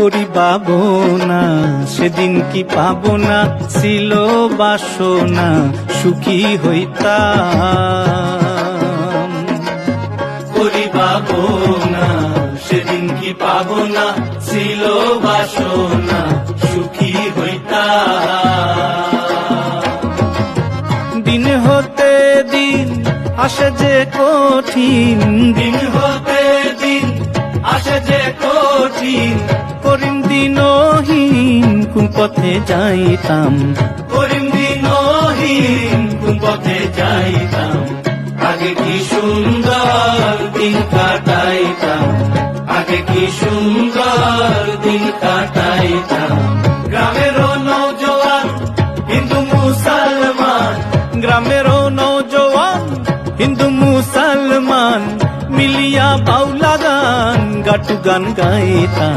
করি পাবো না, সেদিন কি পাবো না, ছিল বাসনা সুখী হইতাম। করি পাবো না, সেদিন কি পাবো না, ছিল বাসনা সুখী হইতাম। দিন হতে দিন আসে যে কঠিন, দিন হতে দিন আসে যে কঠিন, করিম দিনহীন কোন পথে যাইতাম, করিম দিনহীন কোন পথে যাইতাম। আগে কি সুন্দর দিন কাটাইতাম, আগে কি সুন্দর দিন কাটাইতাম। গ্রামেরও নওজোয়ান হিন্দু মুসলমান, গ্রামেরও নওজোয়ান হিন্দু মুসলমান মিলিয়া বাউলা গান গাটু গান গাইতাম।